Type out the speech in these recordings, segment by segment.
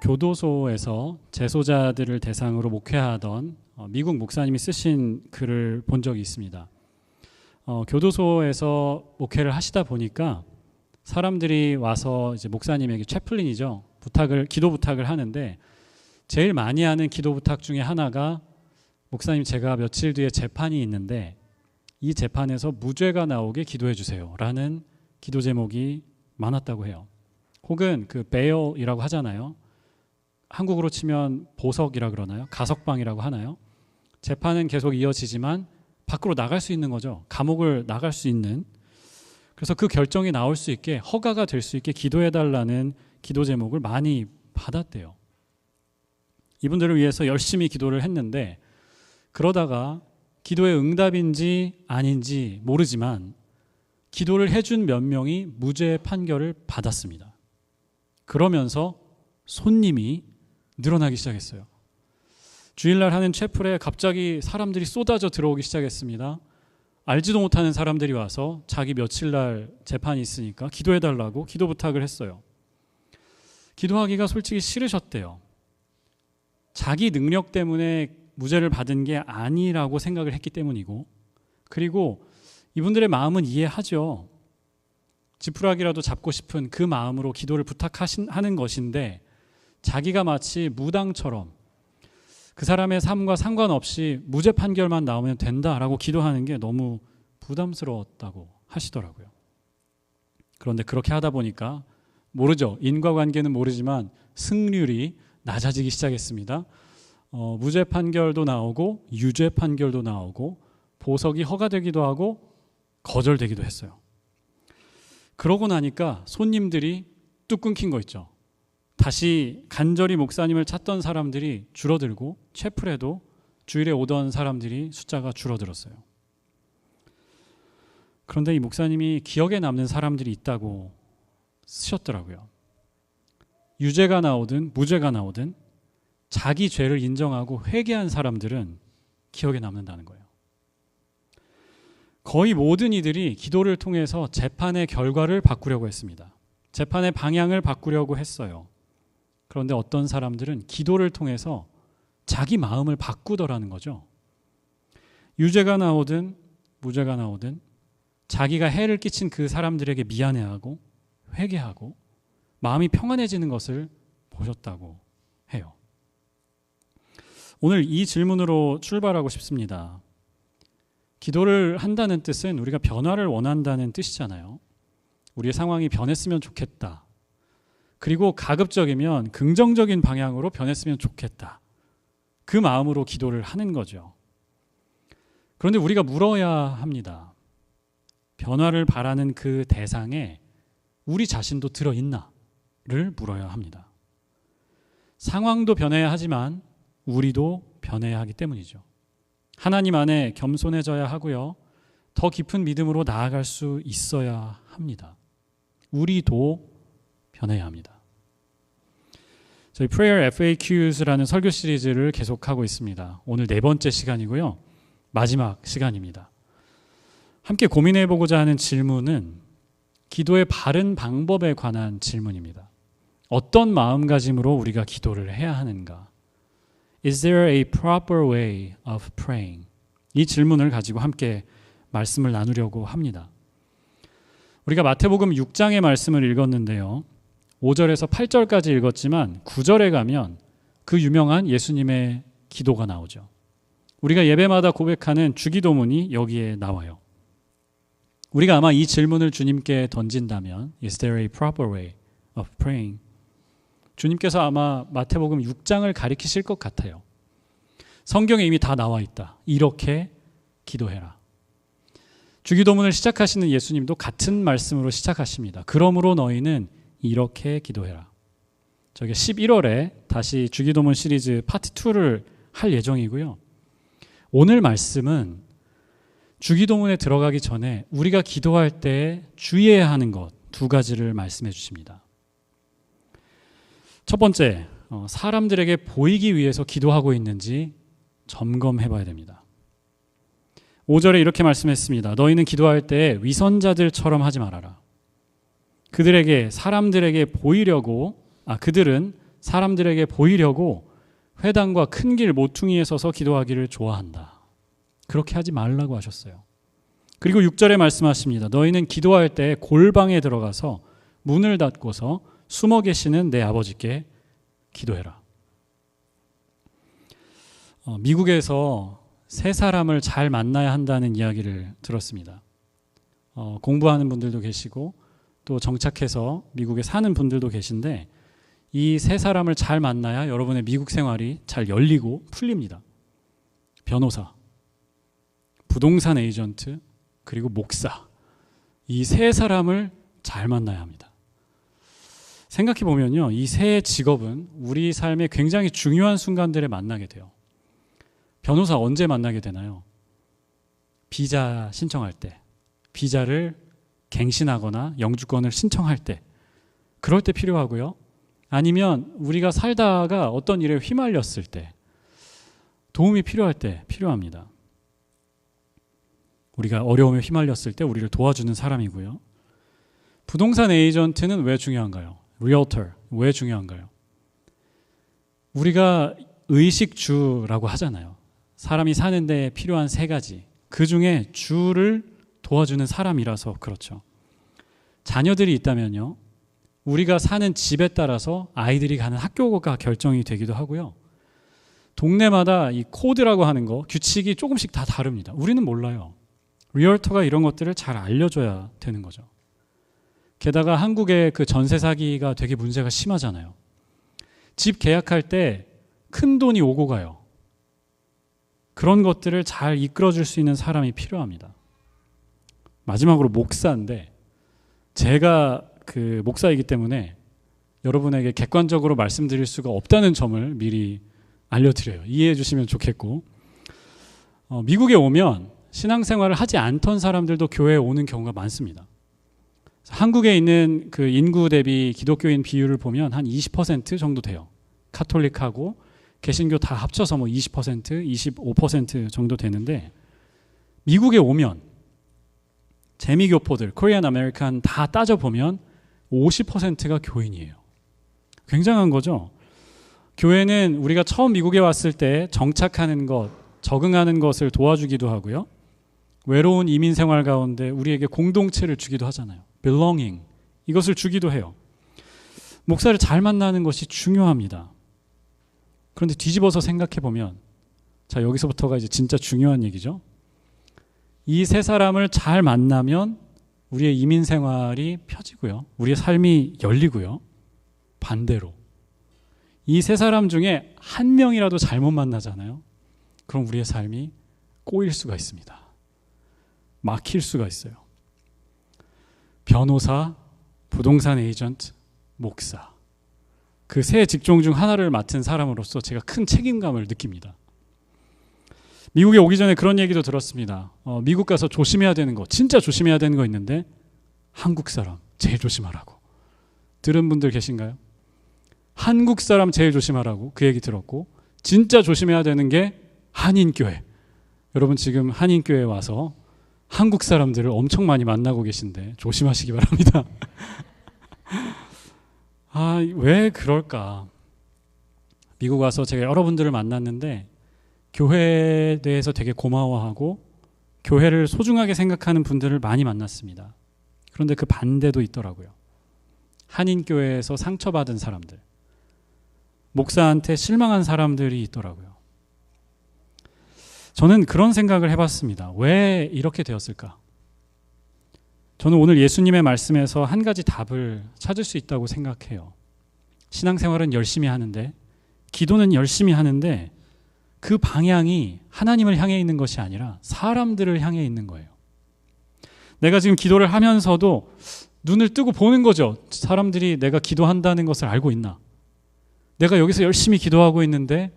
교도소에서 재소자들을 대상으로 목회하던 미국 목사님이 쓰신 글을 본 적이 있습니다. 교도소에서 목회를 하시다 보니까 사람들이 와서 이제 목사님에게 채플린이죠. 기도 부탁을 하는데 제일 많이 하는 기도 부탁 중에 하나가 목사님 제가 며칠 뒤에 재판이 있는데 이 재판에서 무죄가 나오게 기도해 주세요 라는 기도 제목이 많았다고 해요. 혹은 그 베일이라고 하잖아요. 한국으로 치면 보석이라 그러나요? 가석방이라고 하나요? 재판은 계속 이어지지만 밖으로 나갈 수 있는 거죠. 감옥을 나갈 수 있는. 그래서 그 결정이 나올 수 있게 허가가 될 수 있게 기도해달라는 기도 제목을 많이 받았대요. 이분들을 위해서 열심히 기도를 했는데 그러다가 기도의 응답인지 아닌지 모르지만 기도를 해준 몇 명이 무죄 판결을 받았습니다. 그러면서 손님이 늘어나기 시작했어요. 주일날 하는 채플에 갑자기 사람들이 쏟아져 들어오기 시작했습니다. 알지도 못하는 사람들이 와서 자기 며칠날 재판이 있으니까 기도해달라고 기도 부탁을 했어요. 기도하기가 솔직히 싫으셨대요. 자기 능력 때문에 무죄를 받은 게 아니라고 생각을 했기 때문이고, 그리고 이분들의 마음은 이해하죠. 지푸라기라도 잡고 싶은 그 마음으로 기도를 부탁하는 것인데 자기가 마치 무당처럼 그 사람의 삶과 상관없이 무죄 판결만 나오면 된다라고 기도하는 게 너무 부담스러웠다고 하시더라고요. 그런데 그렇게 하다 보니까 모르죠. 인과관계는 모르지만 승률이 낮아지기 시작했습니다. 무죄 판결도 나오고 유죄 판결도 나오고 보석이 허가되기도 하고 거절되기도 했어요. 그러고 나니까 손님들이 뚝 끊긴 거 있죠. 다시 간절히 목사님을 찾던 사람들이 줄어들고 채플에도 주일에 오던 사람들이 숫자가 줄어들었어요. 그런데 이 목사님이 기억에 남는 사람들이 있다고 쓰셨더라고요. 유죄가 나오든 무죄가 나오든 자기 죄를 인정하고 회개한 사람들은 기억에 남는다는 거예요. 거의 모든 이들이 기도를 통해서 재판의 결과를 바꾸려고 했습니다. 재판의 방향을 바꾸려고 했어요. 그런데 어떤 사람들은 기도를 통해서 자기 마음을 바꾸더라는 거죠. 유죄가 나오든 무죄가 나오든 자기가 해를 끼친 그 사람들에게 미안해하고 회개하고 마음이 평안해지는 것을 보셨다고 해요. 오늘 이 질문으로 출발하고 싶습니다. 기도를 한다는 뜻은 우리가 변화를 원한다는 뜻이잖아요. 우리의 상황이 변했으면 좋겠다. 그리고 가급적이면 긍정적인 방향으로 변했으면 좋겠다. 그 마음으로 기도를 하는 거죠. 그런데 우리가 물어야 합니다. 변화를 바라는 그 대상에 우리 자신도 들어있나를 물어야 합니다. 상황도 변해야 하지만 우리도 변해야 하기 때문이죠. 하나님 안에 겸손해져야 하고요. 더 깊은 믿음으로 나아갈 수 있어야 합니다. 우리도 변해야 합니다. 저희 Prayer FAQs라는 설교 시리즈를 계속하고 있습니다. 오늘 4번째 시간이고요. 마지막 시간입니다. 함께 고민해보고자 하는 질문은 기도의 바른 방법에 관한 질문입니다. 어떤 마음가짐으로 우리가 기도를 해야 하는가? Is there a proper way of praying? 이 질문을 가지고 함께 말씀을 나누려고 합니다. 우리가 마태복음 6장의 말씀을 읽었는데요. 5절에서 8절까지 읽었지만 9절에 가면 그 유명한 예수님의 기도가 나오죠. 우리가 예배마다 고백하는 주기도문이 여기에 나와요. 우리가 아마 이 질문을 주님께 던진다면 Is there a proper way of praying? 주님께서 아마 마태복음 6장을 가리키실 것 같아요. 성경에 이미 다 나와 있다. 이렇게 기도해라. 주기도문을 시작하시는 예수님도 같은 말씀으로 시작하십니다. 그러므로 너희는 이렇게 기도해라. 저게 11월에 다시 주기도문 시리즈 파트 2를 할 예정이고요. 오늘 말씀은 주기도문에 들어가기 전에 우리가 기도할 때 주의해야 하는 것 2가지를 말씀해 주십니다. 첫 번째, 사람들에게 보이기 위해서 기도하고 있는지 점검해 봐야 됩니다. 5절에 이렇게 말씀했습니다. 너희는 기도할 때 위선자들처럼 하지 말아라. 그들은 사람들에게 보이려고 회당과 큰 길 모퉁이에 서서 기도하기를 좋아한다. 그렇게 하지 말라고 하셨어요. 그리고 6절에 말씀하십니다. 너희는 기도할 때 골방에 들어가서 문을 닫고서 숨어 계시는 내 아버지께 기도해라. 미국에서 세 사람을 잘 만나야 한다는 이야기를 들었습니다. 공부하는 분들도 계시고 또 정착해서 미국에 사는 분들도 계신데 이 세 사람을 잘 만나야 여러분의 미국 생활이 잘 열리고 풀립니다. 변호사, 부동산 에이전트, 그리고 목사. 이 세 사람을 잘 만나야 합니다. 생각해 보면요, 이 세 직업은 우리 삶의 굉장히 중요한 순간들에 만나게 돼요. 변호사 언제 만나게 되나요? 비자 신청할 때, 비자를 갱신하거나 영주권을 신청할 때, 그럴 때 필요하고요. 아니면 우리가 살다가 어떤 일에 휘말렸을 때, 도움이 필요할 때 필요합니다. 우리가 어려움에 휘말렸을 때 우리를 도와주는 사람이고요. 부동산 에이전트는 왜 중요한가요? 리얼터, 왜 중요한가요? 우리가 의식주라고 하잖아요. 사람이 사는데 필요한 세 가지. 그 중에 주를 도와주는 사람이라서 그렇죠. 자녀들이 있다면요, 우리가 사는 집에 따라서 아이들이 가는 학교가 결정이 되기도 하고요. 동네마다 이 코드라고 하는 거, 규칙이 조금씩 다 다릅니다. 우리는 몰라요. 리얼터가 이런 것들을 잘 알려줘야 되는 거죠. 게다가 한국의 그 전세 사기가 되게 문제가 심하잖아요. 집 계약할 때 큰 돈이 오고 가요. 그런 것들을 잘 이끌어줄 수 있는 사람이 필요합니다. 마지막으로 목사인데, 제가 그 목사이기 때문에 여러분에게 객관적으로 말씀드릴 수가 없다는 점을 미리 알려드려요. 이해해 주시면 좋겠고, 미국에 오면 신앙생활을 하지 않던 사람들도 교회에 오는 경우가 많습니다. 한국에 있는 그 인구 대비 기독교인 비율을 보면 한 20% 정도 돼요. 카톨릭하고 개신교 다 합쳐서 뭐 20%, 25% 정도 되는데, 미국에 오면 재미교포들, 코리안 아메리칸 다 따져보면 50%가 교인이에요. 굉장한 거죠. 교회는 우리가 처음 미국에 왔을 때 정착하는 것, 적응하는 것을 도와주기도 하고요. 외로운 이민 생활 가운데 우리에게 공동체를 주기도 하잖아요. belonging, 이것을 주기도 해요. 목사를 잘 만나는 것이 중요합니다. 그런데 뒤집어서 생각해 보면, 자, 여기서부터가 이제 진짜 중요한 얘기죠. 이 세 사람을 잘 만나면 우리의 이민 생활이 펴지고요. 우리의 삶이 열리고요. 반대로 이 세 사람 중에 한 명이라도 잘못 만나잖아요. 그럼 우리의 삶이 꼬일 수가 있습니다. 막힐 수가 있어요. 변호사, 부동산 에이전트, 목사. 그 세 직종 중 하나를 맡은 사람으로서 제가 큰 책임감을 느낍니다. 미국에 오기 전에 그런 얘기도 들었습니다. 미국 가서 조심해야 되는 거, 진짜 조심해야 되는 거 있는데 한국 사람 제일 조심하라고. 들은 분들 계신가요? 한국 사람 제일 조심하라고 그 얘기 들었고, 진짜 조심해야 되는 게 한인교회. 여러분 지금 한인교회에 와서 한국 사람들을 엄청 많이 만나고 계신데 조심하시기 바랍니다. 왜 그럴까? 미국 와서 제가 여러분들을 만났는데 교회에 대해서 되게 고마워하고 교회를 소중하게 생각하는 분들을 많이 만났습니다. 그런데 그 반대도 있더라고요. 한인교회에서 상처받은 사람들, 목사한테 실망한 사람들이 있더라고요. 저는 그런 생각을 해봤습니다. 왜 이렇게 되었을까? 저는 오늘 예수님의 말씀에서 한 가지 답을 찾을 수 있다고 생각해요. 신앙생활은 열심히 하는데, 기도는 열심히 하는데 그 방향이 하나님을 향해 있는 것이 아니라 사람들을 향해 있는 거예요. 내가 지금 기도를 하면서도 눈을 뜨고 보는 거죠. 사람들이 내가 기도한다는 것을 알고 있나? 내가 여기서 열심히 기도하고 있는데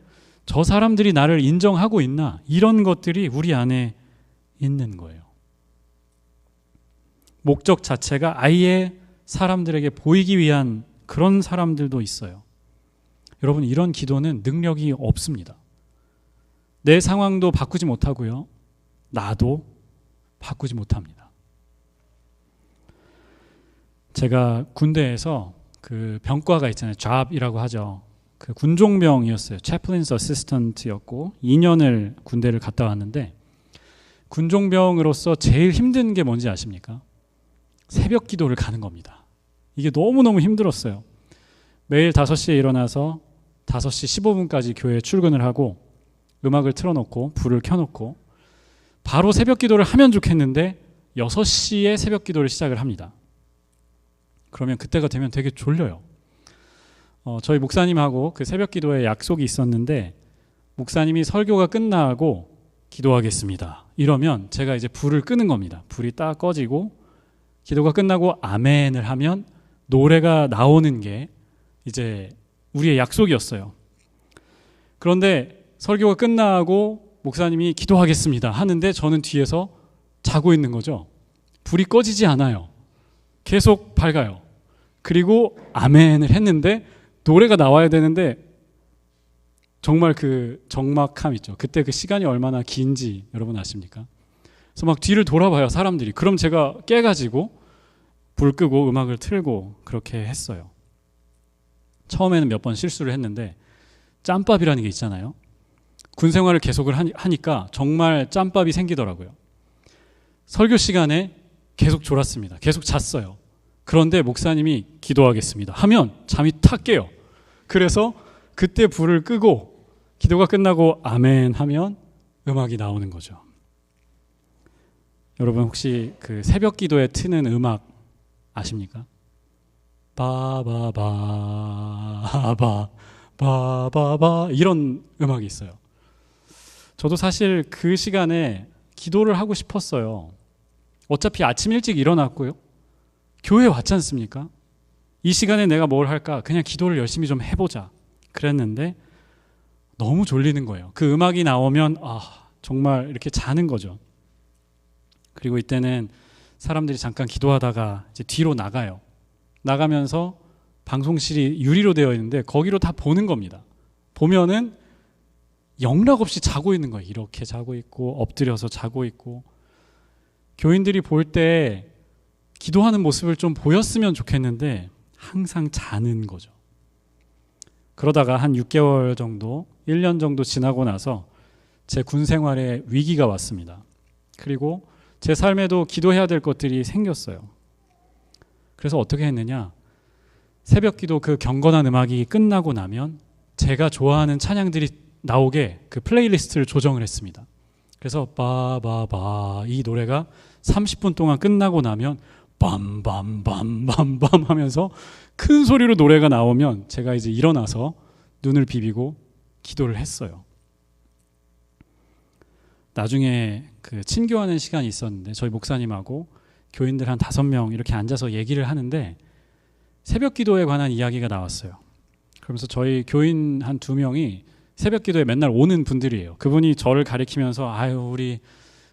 저 사람들이 나를 인정하고 있나? 이런 것들이 우리 안에 있는 거예요. 목적 자체가 아예 사람들에게 보이기 위한 그런 사람들도 있어요. 여러분, 이런 기도는 능력이 없습니다. 내 상황도 바꾸지 못하고요. 나도 바꾸지 못합니다. 제가 군대에서 그 병과가 있잖아요. 잡이라고 하죠. 그 군종병이었어요. chaplain's assistant였고 2년을 군대를 갔다 왔는데 군종병으로서 제일 힘든 게 뭔지 아십니까? 새벽 기도를 가는 겁니다. 이게 너무너무 힘들었어요. 매일 5시에 일어나서 5시 15분까지 교회에 출근을 하고 음악을 틀어놓고 불을 켜놓고 바로 새벽 기도를 하면 좋겠는데 6시에 새벽 기도를 시작을 합니다. 그러면 그때가 되면 되게 졸려요. 저희 목사님하고 그 새벽 기도에 약속이 있었는데 목사님이 설교가 끝나고 기도하겠습니다. 이러면 제가 이제 불을 끄는 겁니다. 불이 딱 꺼지고 기도가 끝나고 아멘을 하면 노래가 나오는 게 이제 우리의 약속이었어요. 그런데 설교가 끝나고 목사님이 기도하겠습니다 하는데 저는 뒤에서 자고 있는 거죠. 불이 꺼지지 않아요. 계속 밝아요. 그리고 아멘을 했는데 노래가 나와야 되는데 정말 그 적막함 있죠. 그때 그 시간이 얼마나 긴지 여러분 아십니까? 그래서 막 뒤를 돌아봐요, 사람들이. 그럼 제가 깨가지고 불 끄고 음악을 틀고 그렇게 했어요. 처음에는 몇 번 실수를 했는데 짬밥이라는 게 있잖아요. 군 생활을 계속을 하니까 정말 짬밥이 생기더라고요. 설교 시간에 계속 졸았습니다. 계속 잤어요. 그런데 목사님이 기도하겠습니다 하면 잠이 탁 깨요. 그래서 그때 불을 끄고 기도가 끝나고 아멘 하면 음악이 나오는 거죠. 여러분 혹시 그 새벽 기도에 트는 음악 아십니까? 바바바 바바바 이런 음악이 있어요. 저도 사실 그 시간에 기도를 하고 싶었어요. 어차피 아침 일찍 일어났고요. 교회 왔지 않습니까? 이 시간에 내가 뭘 할까? 그냥 기도를 열심히 좀 해보자. 그랬는데 너무 졸리는 거예요. 그 음악이 나오면 정말 이렇게 자는 거죠. 그리고 이때는 사람들이 잠깐 기도하다가 이제 뒤로 나가요. 나가면서 방송실이 유리로 되어 있는데 거기로 다 보는 겁니다. 보면은 영락없이 자고 있는 거예요. 이렇게 자고 있고 엎드려서 자고 있고. 교인들이 볼 때 기도하는 모습을 좀 보였으면 좋겠는데 항상 자는 거죠. 그러다가 한 6개월 정도, 1년 정도 지나고 나서 제 군 생활에 위기가 왔습니다. 그리고 제 삶에도 기도해야 될 것들이 생겼어요. 그래서 어떻게 했느냐? 새벽 기도 그 경건한 음악이 끝나고 나면 제가 좋아하는 찬양들이 나오게 그 플레이리스트를 조정을 했습니다. 그래서 바바바 이 노래가 30분 동안 끝나고 나면 빰빰빰빰빰 하면서 큰 소리로 노래가 나오면 제가 이제 일어나서 눈을 비비고 기도를 했어요. 나중에 그 친교하는 시간이 있었는데 저희 목사님하고 교인들 한 5명 이렇게 앉아서 얘기를 하는데 새벽 기도에 관한 이야기가 나왔어요. 그러면서 저희 교인 한 2명이 새벽 기도에 맨날 오는 분들이에요. 그분이 저를 가리키면서 우리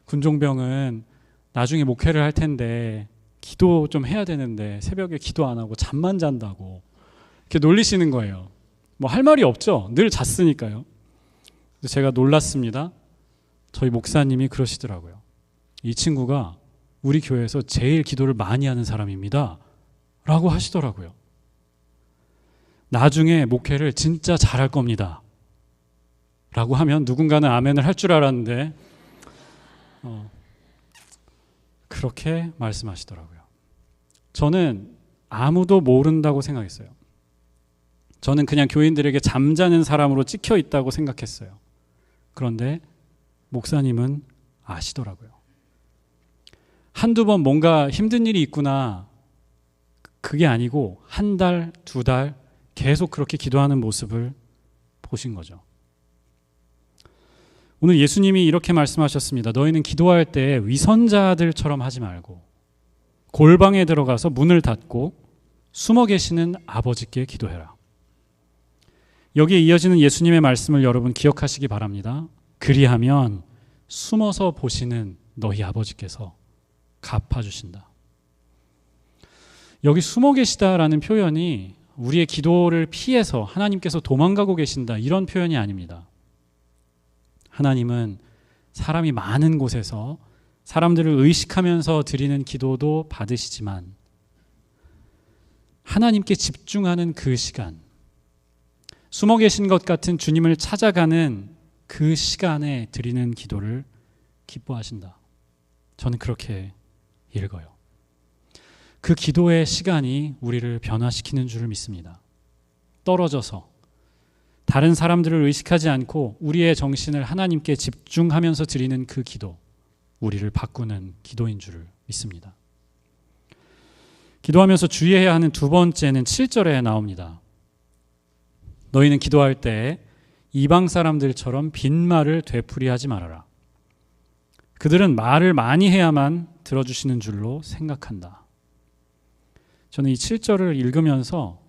군종병은 나중에 목회를 할 텐데 기도 좀 해야 되는데 새벽에 기도 안 하고 잠만 잔다고 이렇게 놀리시는 거예요. 뭐 할 말이 없죠. 늘 잤으니까요. 그래서 제가 놀랐습니다. 저희 목사님이 그러시더라고요. 이 친구가 우리 교회에서 제일 기도를 많이 하는 사람입니다. 라고 하시더라고요. 나중에 목회를 진짜 잘할 겁니다. 라고 하면 누군가는 아멘을 할 줄 알았는데 그렇게 말씀하시더라고요. 저는 아무도 모른다고 생각했어요. 저는 그냥 교인들에게 잠자는 사람으로 찍혀 있다고 생각했어요. 그런데 목사님은 아시더라고요. 한두 번 뭔가 힘든 일이 있구나. 그게 아니고 1달, 2달 계속 그렇게 기도하는 모습을 보신 거죠. 오늘 예수님이 이렇게 말씀하셨습니다. 너희는 기도할 때 위선자들처럼 하지 말고 골방에 들어가서 문을 닫고 숨어 계시는 아버지께 기도해라. 여기에 이어지는 예수님의 말씀을 여러분 기억하시기 바랍니다. 그리하면 숨어서 보시는 너희 아버지께서 갚아주신다. 여기 숨어 계시다라는 표현이 우리의 기도를 피해서 하나님께서 도망가고 계신다 이런 표현이 아닙니다. 하나님은 사람이 많은 곳에서 사람들을 의식하면서 드리는 기도도 받으시지만 하나님께 집중하는 그 시간, 숨어 계신 것 같은 주님을 찾아가는 그 시간에 드리는 기도를 기뻐하신다. 저는 그렇게 읽어요. 그 기도의 시간이 우리를 변화시키는 줄 믿습니다. 떨어져서 다른 사람들을 의식하지 않고 우리의 정신을 하나님께 집중하면서 드리는 그 기도, 우리를 바꾸는 기도인 줄 믿습니다. 기도하면서 주의해야 하는 두 번째는 7절에 나옵니다. 너희는 기도할 때 이방 사람들처럼 빈말을 되풀이하지 말아라. 그들은 말을 많이 해야만 들어주시는 줄로 생각한다. 저는 이 7절을 읽으면서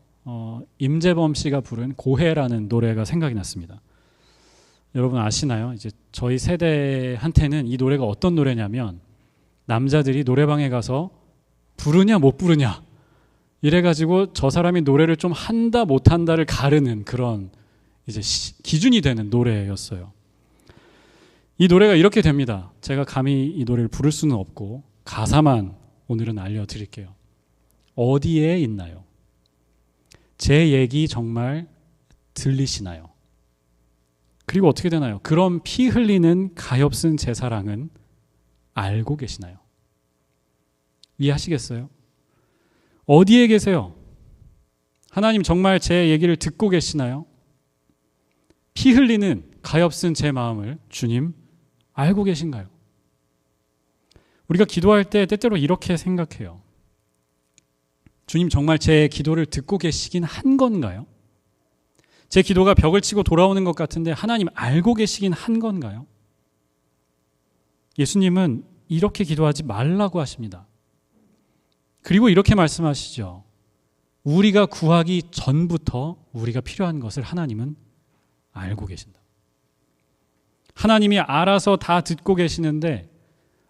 임재범 씨가 부른 고해라는 노래가 생각이 났습니다. 여러분 아시나요? 이제 저희 세대한테는 이 노래가 어떤 노래냐면 남자들이 노래방에 가서 부르냐 못 부르냐 이래가지고 저 사람이 노래를 좀 한다 못한다를 가르는 그런 이제 기준이 되는 노래였어요. 이 노래가 이렇게 됩니다. 제가 감히 이 노래를 부를 수는 없고 가사만 오늘은 알려드릴게요. 어디에 있나요? 제 얘기 정말 들리시나요? 그리고 어떻게 되나요? 그럼 피 흘리는 가엾은 제 사랑은 알고 계시나요? 이해하시겠어요? 어디에 계세요? 하나님 정말 제 얘기를 듣고 계시나요? 피 흘리는 가엾은 제 마음을 주님 알고 계신가요? 우리가 기도할 때 때때로 이렇게 생각해요. 주님 정말 제 기도를 듣고 계시긴 한 건가요? 제 기도가 벽을 치고 돌아오는 것 같은데 하나님 알고 계시긴 한 건가요? 예수님은 이렇게 기도하지 말라고 하십니다. 그리고 이렇게 말씀하시죠. 우리가 구하기 전부터 우리가 필요한 것을 하나님은 알고 계신다. 하나님이 알아서 다 듣고 계시는데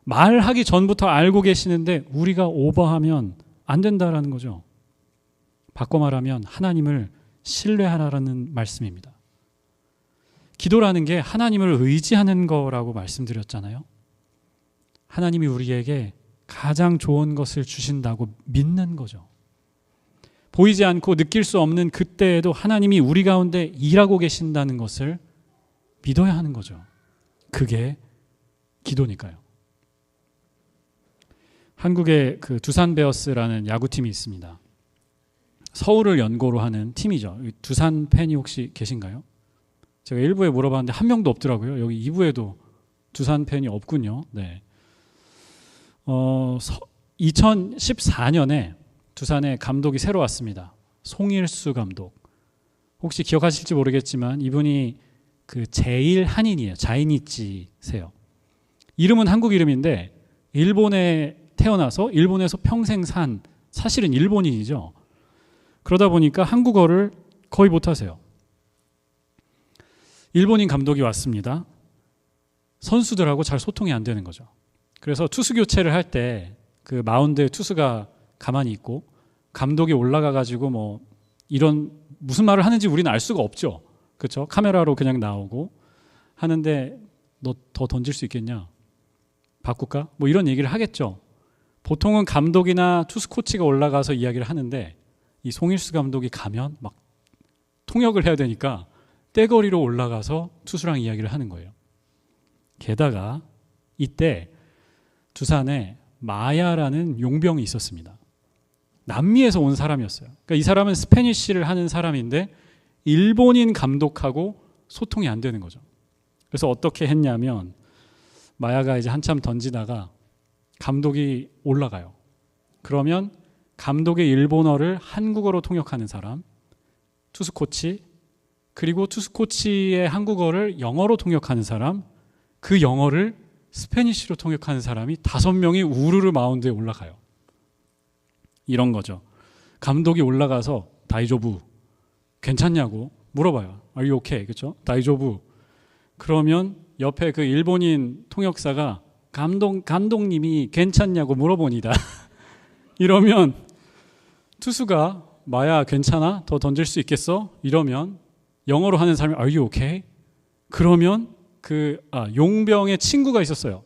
말하기 전부터 알고 계시는데 우리가 오버하면 안 된다라는 거죠. 바꿔 말하면 하나님을 신뢰하라는 말씀입니다. 기도라는 게 하나님을 의지하는 거라고 말씀드렸잖아요. 하나님이 우리에게 가장 좋은 것을 주신다고 믿는 거죠. 보이지 않고 느낄 수 없는 그때에도 하나님이 우리 가운데 일하고 계신다는 것을 믿어야 하는 거죠. 그게 기도니까요. 한국에 그 두산 베어스라는 야구팀이 있습니다. 서울을 연고로 하는 팀이죠. 두산 팬이 혹시 계신가요? 제가 1부에 물어봤는데 한 명도 없더라고요. 여기 2부에도 두산 팬이 없군요. 네. 2014년에 두산에 감독이 새로 왔습니다. 송일수 감독. 혹시 기억하실지 모르겠지만 이분이 그 제일 한인이에요. 자이니치세요. 이름은 한국 이름인데 일본에 태어나서 일본에서 평생 산 사실은 일본인이죠. 그러다 보니까 한국어를 거의 못하세요. 일본인 감독이 왔습니다. 선수들하고 잘 소통이 안 되는 거죠. 그래서 투수 교체를 할 때 그 마운드에 투수가 가만히 있고 감독이 올라가 가지고 뭐 이런 무슨 말을 하는지 우리는 알 수가 없죠. 그렇죠? 카메라로 그냥 나오고 하는데 너 더 던질 수 있겠냐? 바꿀까? 뭐 이런 얘기를 하겠죠. 보통은 감독이나 투수 코치가 올라가서 이야기를 하는데 이 송일수 감독이 가면 막 통역을 해야 되니까 떼거리로 올라가서 투수랑 이야기를 하는 거예요. 게다가 이때 두산에 마야라는 용병이 있었습니다. 남미에서 온 사람이었어요. 그러니까 이 사람은 스페니쉬를 하는 사람인데 일본인 감독하고 소통이 안 되는 거죠. 그래서 어떻게 했냐면 마야가 이제 한참 던지다가 감독이 올라가요. 그러면 감독의 일본어를 한국어로 통역하는 사람, 투수 코치, 그리고 투수 코치의 한국어를 영어로 통역하는 사람, 그 영어를 스페니쉬로 통역하는 사람이 5명이 우르르 마운드에 올라가요. 이런 거죠. 감독이 올라가서 다이조부 괜찮냐고 물어봐요. Are you okay? 그렇죠? 다이조부. 그러면 옆에 그 일본인 통역사가 감독님이 괜찮냐고 물어보니다. 이러면 투수가 마야 괜찮아? 더 던질 수 있겠어? 이러면 영어로 하는 사람이 Are you okay? 그러면 용병의 친구가 있었어요.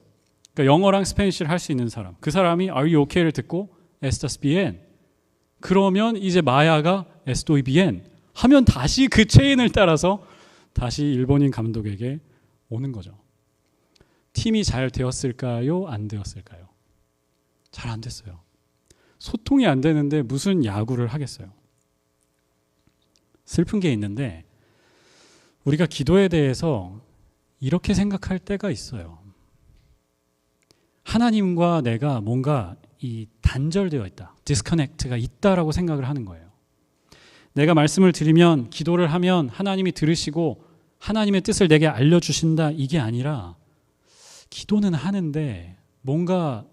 그러니까 영어랑 스페니쉬를 할 수 있는 사람. 그 사람이 Are you okay를 듣고 Estás bien. 그러면 이제 마야가 Estoy bien. 하면 다시 그 체인을 따라서 다시 일본인 감독에게 오는 거죠. 팀이 잘 되었을까요? 안 되었을까요? 잘 안 됐어요. 소통이 안 되는데 무슨 야구를 하겠어요. 슬픈 게 있는데 우리가 기도에 대해서 이렇게 생각할 때가 있어요. 하나님과 내가 뭔가 이 단절되어 있다, 디스커넥트가 있다라고 생각을 하는 거예요. 내가 말씀을 드리면, 기도를 하면 하나님이 들으시고 하나님의 뜻을 내게 알려주신다, 이게 아니라 기도는 하는데 뭔가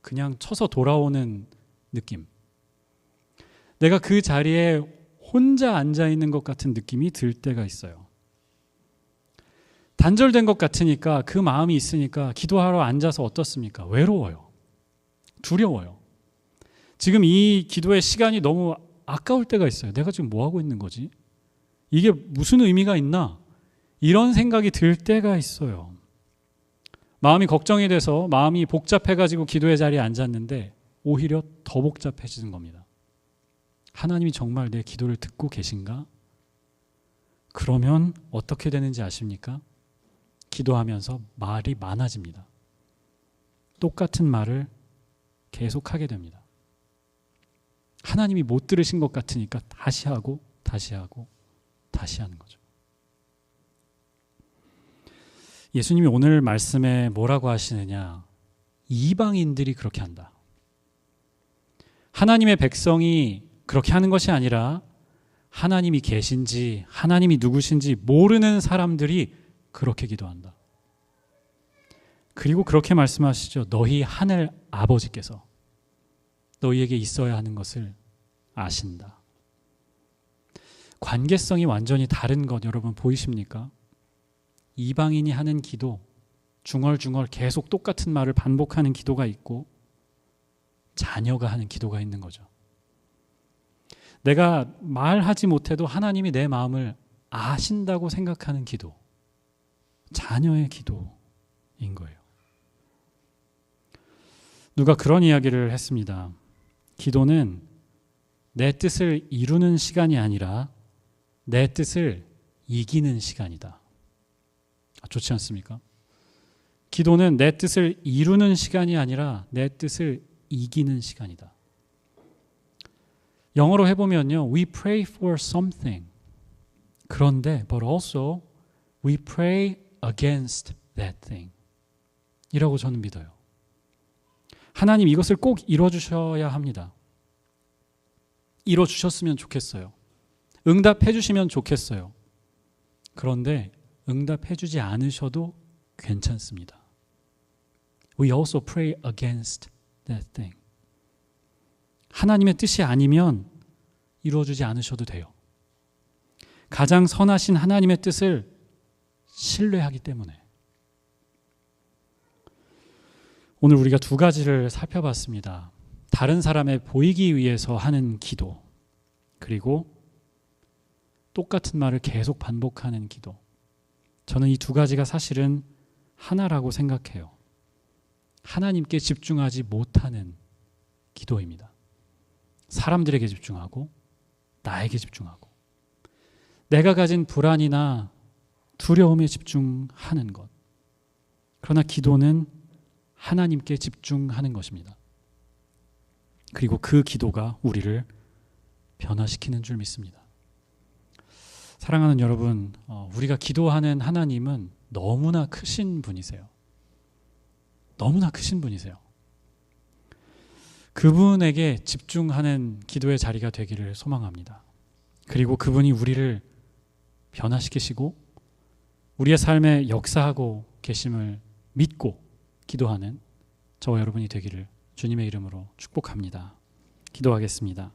그냥 쳐서 돌아오는 느낌. 내가 그 자리에 혼자 앉아 있는 것 같은 느낌이 들 때가 있어요. 단절된 것 같으니까, 그 마음이 있으니까 기도하러 앉아서 어떻습니까? 외로워요. 두려워요. 지금 이 기도의 시간이 너무 아까울 때가 있어요. 내가 지금 뭐 하고 있는 거지? 이게 무슨 의미가 있나? 이런 생각이 들 때가 있어요. 마음이 걱정이 돼서 마음이 복잡해가지고 기도의 자리에 앉았는데 오히려 더 복잡해지는 겁니다. 하나님이 정말 내 기도를 듣고 계신가? 그러면 어떻게 되는지 아십니까? 기도하면서 말이 많아집니다. 똑같은 말을 계속하게 됩니다. 하나님이 못 들으신 것 같으니까 다시 하고 다시 하고 다시 하는 거죠. 예수님이 오늘 말씀에 뭐라고 하시느냐? 이방인들이 그렇게 한다. 하나님의 백성이 그렇게 하는 것이 아니라 하나님이 계신지 하나님이 누구신지 모르는 사람들이 그렇게 기도한다. 그리고 그렇게 말씀하시죠. 너희 하늘 아버지께서 너희에게 있어야 하는 것을 아신다. 관계성이 완전히 다른 것 여러분 보이십니까? 이방인이 하는 기도, 중얼중얼 계속 똑같은 말을 반복하는 기도가 있고 자녀가 하는 기도가 있는 거죠. 내가 말하지 못해도 하나님이 내 마음을 아신다고 생각하는 기도, 자녀의 기도인 거예요. 누가 그런 이야기를 했습니다. 기도는 내 뜻을 이루는 시간이 아니라 내 뜻을 이기는 시간이다. 좋지 않습니까? 기도는 내 뜻을 이루는 시간이 아니라 내 뜻을 이기는 시간이다. 영어로 해보면요, we pray for something. 그런데 but also we pray against that thing. 이라고 저는 믿어요. 하나님 이것을 꼭 이뤄주셔야 합니다. 이뤄주셨으면 좋겠어요. 응답해 주시면 좋겠어요. 그런데 응답해 주지 않으셔도 괜찮습니다. We also pray against that thing. 하나님의 뜻이 아니면 이루어주지 않으셔도 돼요. 가장 선하신 하나님의 뜻을 신뢰하기 때문에. 오늘 우리가 두 가지를 살펴봤습니다. 다른 사람에 보이기 위해서 하는 기도, 그리고 똑같은 말을 계속 반복하는 기도. 저는 이 두 가지가 사실은 하나라고 생각해요. 하나님께 집중하지 못하는 기도입니다. 사람들에게 집중하고 나에게 집중하고 내가 가진 불안이나 두려움에 집중하는 것. 그러나 기도는 하나님께 집중하는 것입니다. 그리고 그 기도가 우리를 변화시키는 줄 믿습니다. 사랑하는 여러분, 우리가 기도하는 하나님은 너무나 크신 분이세요. 너무나 크신 분이세요. 그분에게 집중하는 기도의 자리가 되기를 소망합니다. 그리고 그분이 우리를 변화시키시고 우리의 삶에 역사하고 계심을 믿고 기도하는 저와 여러분이 되기를 주님의 이름으로 축복합니다. 기도하겠습니다.